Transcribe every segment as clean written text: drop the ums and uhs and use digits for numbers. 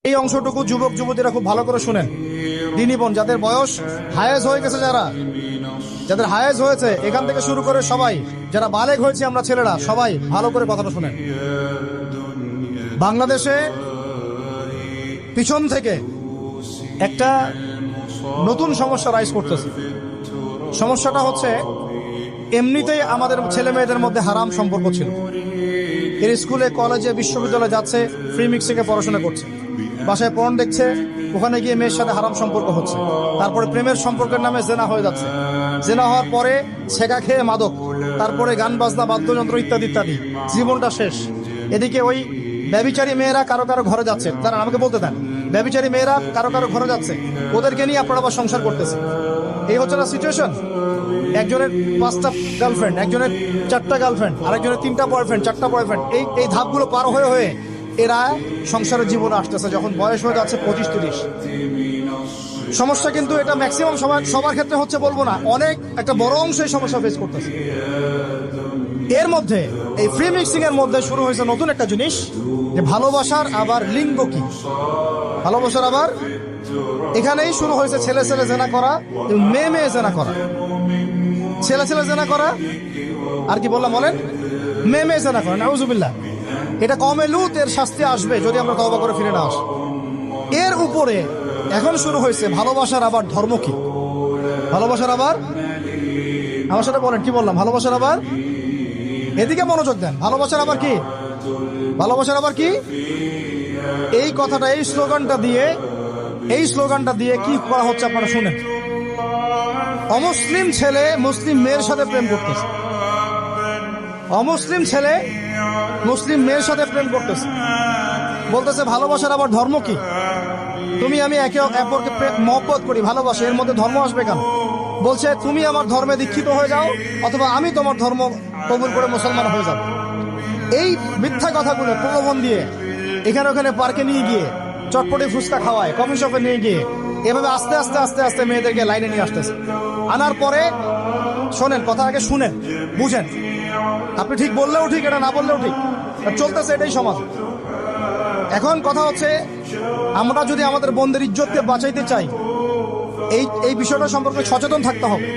এই অংশটুকু যুবক যুবতীরা খুব ভালো করে শুনেন। দিনী বোন যাদের বয়স হায়েজ হয়ে গেছে, যাদের হায়েজ হয়েছে এখান থেকে শুরু করে সবাই, যারা বালেগ হয়েছে আমরা ছেলেরা, সবাই ভালো করে কথাটা শুনেন। বাংলাদেশে পিছন থেকে একটা নতুন সমস্যা রাইজ করতেছে। সমস্যাটা হচ্ছে, এমনিতেই আমাদের ছেলে মেয়েদের মধ্যে হারাম সম্পর্ক ছিল। এর স্কুলে কলেজে বিশ্ববিদ্যালয়ে যাচ্ছে, ফ্রি মিক্সিংয়ে পড়াশোনা করছে, বাসায় পর্ন দেখছে, ওখানে গিয়ে মেয়ের সাথে হারাম সম্পর্ক হচ্ছে, তারপরে প্রেমের সম্পর্কের নামে জেনা হয়ে যাচ্ছে, জেনা হওয়ার পরে ছেঁকা খেয়ে মাদক, তারপরে গান বাজনা বাদ্যযন্ত্র ইত্যাদি ইত্যাদি, জীবনটা শেষ। এদিকে ওই ব্যভিচারী মেয়েরা কারো কারো ঘরে যাচ্ছে, তারা আমাকে বলতে দেন, ব্যভিচারী মেয়েরা কারো কারো ঘরে যাচ্ছে, ওদেরকে নিয়ে আপনারা আবার সংসার করতেছে। এই হচ্ছে না সিচুয়েশন। একজনের 5টা গার্লফ্রেন্ড, একজনের 4টা গার্লফ্রেন্ড, আরেকজনের 3টা বয়ফ্রেন্ড, 4টা বয়ফ্রেন্ড। এই ধাপগুলো পার হয়ে হয়ে এরা সংসারের জীবনে আসতেছে যখন বয়স হয়ে যাচ্ছে 25-30। সমস্যা কিন্তু এটা ম্যাক্সিমাম সবার ক্ষেত্রে হচ্ছে বলবো না, অনেক একটা বড় অংশ এই সমস্যা ফেস করতেছে। এর মধ্যে এই ফ্রি মিক্সিং এর মধ্যে শুরু হয়েছে নতুন একটা জিনিস, যে ভালোবাসার আবার লিঙ্গ কি, ভালোবাসার আবার এখানেই শুরু হয়েছে ছেলে ছেলে জেনা করা, মেয়ে মেয়ে জেনা করা, ছেলে ছেলে জেনা করা, আর কি বললাম বলেন, মেয়ে মেয়ে জেনা করা। নাউজুবিল্লাহ। এটা কমে লুত, এর শাস্তি আসবে যদি আমরা তওবা করে ফিরে না আসি। এর উপরে এখন শুরু হয়েছে ভালোবাসার আবার ধর্ম কি, ভালোবাসার আবার, আমার সাথে বলেন কি বললাম, ভালোবাসার আবার, এদিকে মনোযোগ দেন, ভালোবাসার আবার কি, ভালোবাসার আবার কি। এই কথাটা, এই স্লোগানটা দিয়ে কি করা হচ্ছে আপনারা শুনেন। অমুসলিম ছেলে মুসলিম মেয়ের সাথে প্রেম করতেছে, অমুসলিম ছেলে মুসলিম মেয়ের সাথে প্রেম করতেছে, বলতেছে ভালোবাসার আবার ধর্ম কি। তুমি আমি একে অপরকে মহব্বত করি, ভালোবাসি, এর মধ্যে ধর্ম আসবে কেন? বলছে তুমি আমার ধর্মে দীক্ষিত হয়ে যাও, অথবা আমি তোমার ধর্ম কবুল করে মুসলমান হয়ে যাব। এই মিথ্যা কথাগুলো প্রলোভন দিয়ে এখানে ওখানে পার্কে নিয়ে গিয়ে চটপটি ফুচকা খাওয়ায়, কফি শপে নিয়ে গিয়ে এভাবে আস্তে আস্তে আস্তে আস্তে মেয়েদেরকে লাইনে নিয়ে আসতেছে। আনার পরে শোনেন, কথা আগে শুনেন, বুঝেন। আপনি ঠিক বললেও ঠিক, এটা না বললেও ঠিক, চলতেছে এটাই সমাজ। এখন কথা হচ্ছে, আমরা যদি আমাদের বোনদের ইজ্জতকে বাঁচাইতে চাই, এই বিষয়টা সম্পর্কে সচেতন থাকতে হবে।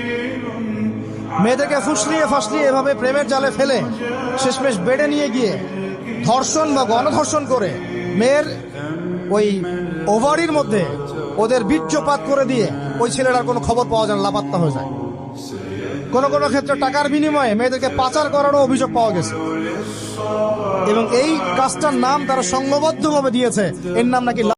মেয়েদেরকে ফুসলিয়ে ফাসলিয়ে এভাবে প্রেমের জালে ফেলে শেষমেশ বেডে নিয়ে গিয়ে ধর্ষণ বা গণধর্ষণ করে মেয়ের ওই ওভারির মধ্যে ওদের বীর্যপাত করে দিয়ে ওই ছেলেটার কোনো খবর পাওয়া যায় না, লাপাত্তা হয়ে যায়। কোনো কোনো ক্ষেত্রে টাকার বিনিময়ে মেয়েদেরকে পাচার করারও অভিযোগ পাওয়া গেছে। এবং এই কাজটার নাম তারা সংঘবদ্ধভাবে দিয়েছে, এর নাম নাকি